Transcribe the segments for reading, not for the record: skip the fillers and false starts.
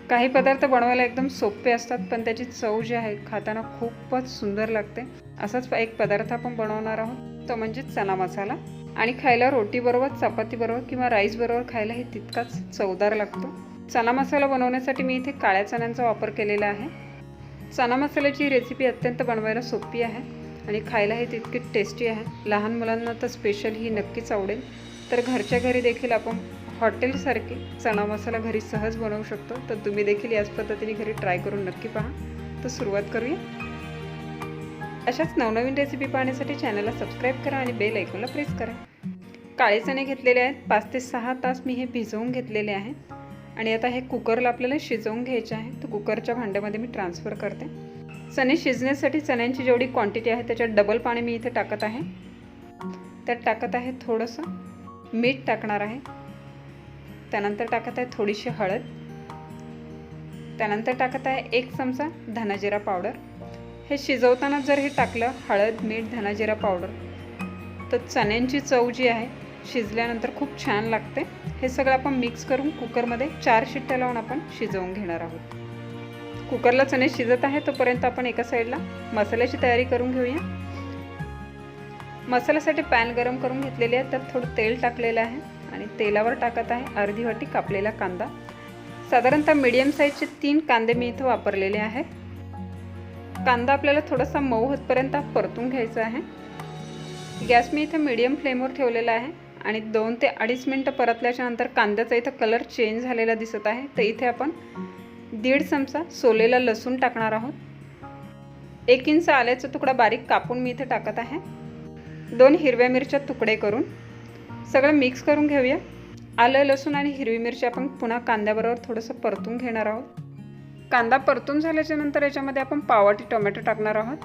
काही पदार्थ बनवायला एकदम सोपे असतात, पण त्याची चव जी आहे खाताना खूपच सुंदर लागते. असाच एक पदार्थ आपण बनवणार आहोत, तो म्हणजे चना मसाला. आणि खायला रोटीबरोबर, चपातीबरोबर किंवा राईसबरोबर खायला हे तितकाच चवदार लागतो. चना मसाला बनवण्यासाठी मी इथे काळ्या चण्यांचा वापर केलेला आहे. चना मसाल्याची रेसिपी अत्यंत बनवायला सोपी आहे आणि खायला हे तितकी टेस्टी आहे. लहान मुलांना तर स्पेशल ही नक्कीच आवडेल. तर घरच्या घरी देखील आपण हॉटेलसारखी चना मसाला घरी सहज बनवू शकतो. तर तुम्ही देखील याच पद्धतीने घरी ट्राय करून नक्की पहा. तर सुरुवात करूया. अशाच नवनवीन रेसिपी पाहण्यासाठी चॅनलला सबस्क्राईब करा आणि बेल आयकॉनला प्रेस करा. काळे चणे घेतलेले आहेत. 5 ते 6 तास मी हे भिजवून घेतलेले आहेत आणि आता हे कुकरला आपल्याला शिजवून घ्यायचे आहे. तर कुकरच्या भांड्यामध्ये मी ट्रान्सफर करते. चणे शिजण्यासाठी चण्यांची जेवढी क्वांटिटी आहे त्याच्यात डबल पाणी मी इथे टाकत आहे. त्यात टाकत आहे थोडंसं मीठ टाकणार आहे. त्यानंतर टाकत आहे थोडीशी हळद. त्यानंतर टाकत आहे 1 चमचा धना जिरा पावडर. हे शिजवताना जर हे टाकलं हळद, मीठ, धना जिरा पावडर, तर चण्यांची चव जी आहे शिजल्यानंतर खूप छान लागते. हे सगळं आपण मिक्स करून कुकरमध्ये 4 शिट्ट्या लावून आपण शिजवून घेणार आहोत. कुकरला चणे शिजत आहे तोपर्यंत आपण एका साईडला मसाल्याची तयारी करून घेऊया. मसाल्यासाठी पॅन गरम करून घेतलेले आहे. त्यात थोडं तेल टाकलेलं आहे आणि तेलावर टाकत आहे अर्धी वाटी कापलेला कांदा. साधारणतः मीडियम साईजचे 3 कांदे मी इथं वापरलेले आहे. कांदा आपल्याला थोडासा मऊ होतपर्यंत परतून घ्यायचा आहे. गॅस मी इथं मीडियम फ्लेमवर ठेवलेला आहे आणि 2 ते 2.5 मिनटं परतल्याच्या नंतर कांद्याचा इथं कलर चेंज झालेला दिसत आहे. तर इथे आपण 1.5 चमचा सोलेला लसूण टाकणार आहोत. 1 इंच आल्याचा तुकडा बारीक कापून मी इथे टाकत आहे. 2 हिरव्या मिरच्या तुकडे करून सगळं मिक्स करून घेऊया. आलं, लसूण आणि हिरवी मिरची आपण पुन्हा कांद्याबरोबर थोडंसं परतून घेणार आहोत. कांदा परतून झाल्याच्या नंतर याच्यामध्ये आपण पाववाटी टोमॅटो टाकणार आहोत.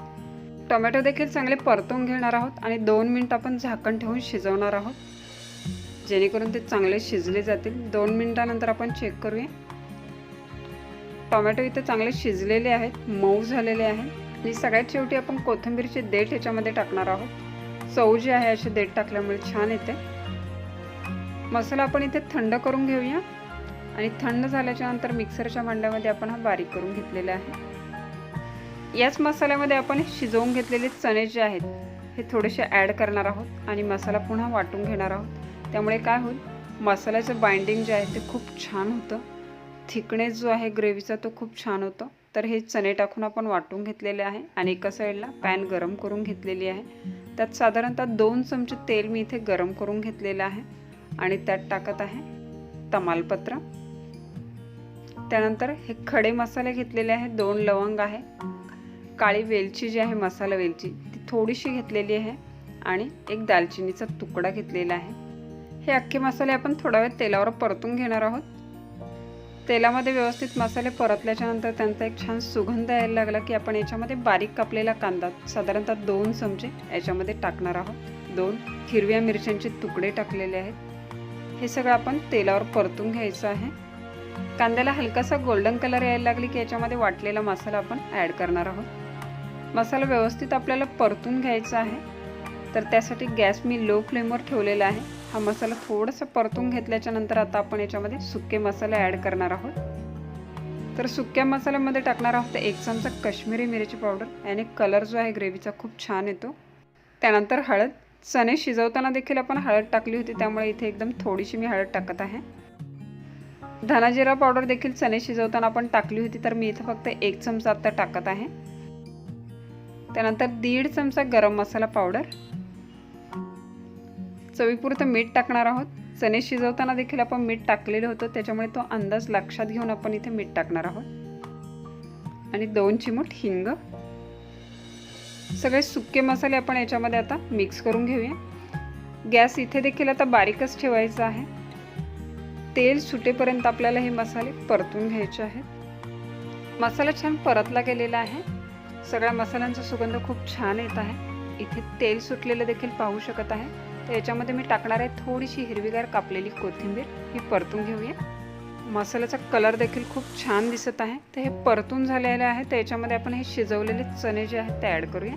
टोमॅटो देखील चांगले परतून घेणार आहोत आणि 2 मिनिटं आपण झाकण ठेवून शिजवणार आहोत, जेणेकरून ते चांगले शिजले जातील. 2 मिनिटानंतर आपण चेक करूया. टोमॅटो इथे चांगले शिजलेले आहेत, मऊ झालेले आहेत. आणि सगळ्यात शेवटी आपण कोथिंबीरचे देठ याच्यामध्ये टाकणार आहोत. चव जी आहे अशी देठ टाकल्यामुळे छान येते. मसाला आपण इथे थंड करून घेऊया आणि थंड झाल्याच्या नंतर मिक्सरच्या भांड्यामध्ये आपण हा बारीक करून घेतलेला आहे. याच मसाल्यामध्ये आपण शिजवून घेतलेले चणे जे आहेत हे थोडेसे ॲड करणार आहोत आणि मसाला पुन्हा वाटून घेणार आहोत. त्यामुळे काय होईल, मसाल्याचं बाइंडिंग जे आहे ते खूप छान होतं. थिकनेस जो आहे ग्रेव्हीचा तो खूप छान होतो. तर हे चणे टाकून आपण वाटून घेतलेले आहे आणि एका साईडला पॅन गरम करून घेतलेली आहे. त्यात साधारणतः 2 चमचे तेल मी इथे गरम करून घेतलेलं आहे आणि त्यात टाकत आहे तमालपत्र. त्यानंतर हे खडे मसाले घेतलेले आहेत. 2 लवंग आहे, काळी वेलची जी आहे मसाला वेलची ती थोडीशी घेतलेली आहे आणि 1 दालचिनीचा तुकडा घेतलेला आहे. हे अख्खे मसाले आपण थोडा वेळ तेलावर परतून घेणार आहोत. तेलामध्ये व्यवस्थित मसाले परतल्याच्या नंतर त्यांचा एक छान सुगंध यायला लागला की आपण याच्यामध्ये बारीक कापलेला कांदा साधारणतः 2 चमचे याच्यामध्ये टाकणार आहोत. 2 हिरव्या मिरच्यांचे तुकडे टाकलेले आहेत. हे सगळं आपण तेलावर परतून घ्यायचं आहे. कांद्याला हलकासा गोल्डन कलर यायला लागली की याच्यामध्ये वाटलेला मसाला आपण ॲड करणार आहोत. मसाला व्यवस्थित आपल्याला परतून घ्यायचा आहे. तर त्यासाठी गॅस मी लो फ्लेमवर ठेवलेला आहे. हा मसाला थोडासा परतून घेतल्याच्या नंतर आता आपण याच्यामध्ये सुके मसाले ॲड करणार आहोत. तर सुक्या मसाल्यामध्ये टाकणार आहोत 1 चमचा काश्मीरी मिरची पावडर. याने कलर जो आहे ग्रेव्हीचा खूप छान येतो. त्यानंतर हळद. चणे शिजवताना देखील आपण हळद टाकली होती, त्यामुळे इथे एकदम थोडीशी मी हळद टाकत आहे. धना जिरा पावडर देखील चणे शिजवताना आपण टाकली होती, तर मी इथे फक्त 1 चमचा आता टाकत आहे. त्यानंतर 1.5 चमचा गरम मसाला पावडर. चवीपुरतं मीठ टाकणार आहोत. चणे शिजवताना देखील आपण मीठ टाकलेलं होतं, त्याच्यामुळे तो अंदाज लक्षात घेऊन आपण इथे मीठ टाकणार आहोत आणि 2 चिमूट हिंग. सगळे सुके मसाले आपण याच्यामध्ये आता मिक्स करून घेऊया. गॅस इथे देखील आता बारीकच ठेवायचा आहे. तेल सुटेपर्यंत आपल्याला हे मसाले परतून घ्यायचे आहेत. मसाला छान परतला गेलेला आहे. सगळ्या मसाल्यांचा सुगंध खूप छान येत आहे. इथे तेल सुटलेलं देखील पाहू शकत आहे. तर याच्यामध्ये मी टाकणार आहे थोडीशी हिरवीगार कापलेली कोथिंबीर. ही परतून घेऊया. मसाल्याचा कलर देखील खूप छान दिसत आहे. तर हे परतून झालेले आहे. तर याच्यामध्ये आपण हे शिजवलेले चणे जे आहेत ते ॲड करूया.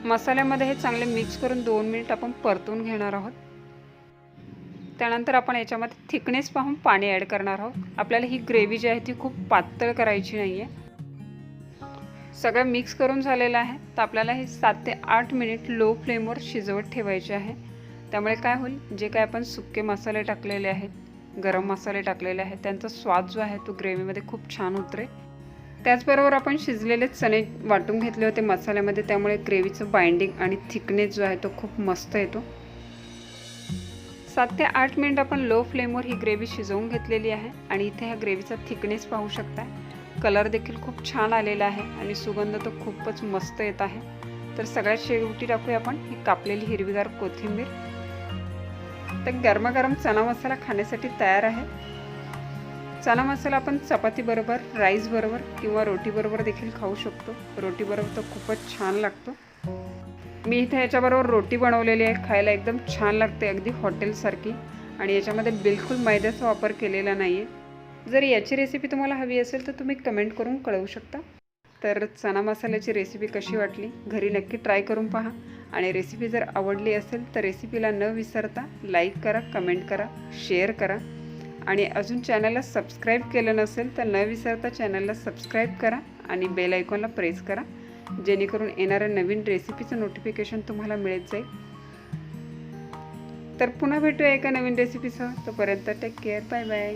मसाल्यामध्ये हे चांगले मिक्स करून 2 मिनिट आपण परतून घेणार आहोत. त्यानंतर आपण याच्यामध्ये थिकनेस पाहून पाणी ॲड करणार आहोत। आपल्याला ही ग्रेव्ही जी आहे ती खूप पातळ करायची नाही आहे। सगळं मिक्स करून झालेलं आहे, तर आपल्याला हे 7 ते 8 मिनिट लो फ्लेमवर शिजवत ठेवायचे आहे। त्यामुळे काय होईल, जे काय आपण सुके मसाले टाकलेले आहेत, गरम मसाले टाकलेले आहेत, त्यांचा स्वाद जो आहे तो ग्रेव्हीमध्ये खूप छान उतरेल। त्याचबरोबर आपण शिजलेले चणे वाटून घेतले होते मसाल्यामध्ये, त्यामुळे ग्रेव्हीचं बाइंडिंग आणि थिकनेस जो आहे तो खूप मस्त येतो। 7 ते 8 मिनिट आपण लो फ्लेमवर ही ग्रेव्ही शिजवून घेतलेली आहे आणि इथे ह्या ग्रेव्हीचा थिकनेस पाहू शकता। कलर देखील खूप छान आलेला आहे आणि सुगंध तर खूपच मस्त येत आहे। तर सगळ्यात शेवटी टाकूया आपण ही कापलेली हिरवीगार कोथिंबीर। तर गरमागरम चना मसाला खाण्यासाठी तयार आहे। चना मसाला आपण चपाती बरोबर, राईस बरोबर किंवा रोटी बरोबर देखील खाऊ शकतो। रोटी बरोबर तर खूपच छान लागतो। मी इथे याच्याबरोबर रोटी बनवलेली आहे, खायला एकदम छान लागते, अगदी हॉटेलसारखी। आणि याच्यामध्ये बिलकुल मैद्याचा वापर केलेला नाही आहे। जर याची रेसिपी तुम्हाला हवी असेल तर तुम्ही कमेंट करून कळवू शकता। तर चना मसाल्याची रेसिपी कशी वाटली घरी नक्की ट्राय करून पहा। आणि रेसिपी जर आवडली असेल तर रेसिपीला न विसरता लाईक करा, कमेंट करा, शेअर करा। आणि अजून चॅनलला सबस्क्राईब केलं नसेल तर न विसरता चॅनलला सबस्क्राईब करा आणि बेल आयकॉनला प्रेस करा, जेणेकरून येणाऱ्या नवीन रेसिपीचं नोटिफिकेशन तुम्हाला मिळत जाईल। तर पुन्हा भेटूया एका नवीन रेसिपीसह। तोपर्यंत टेक केअर, बाय बाय।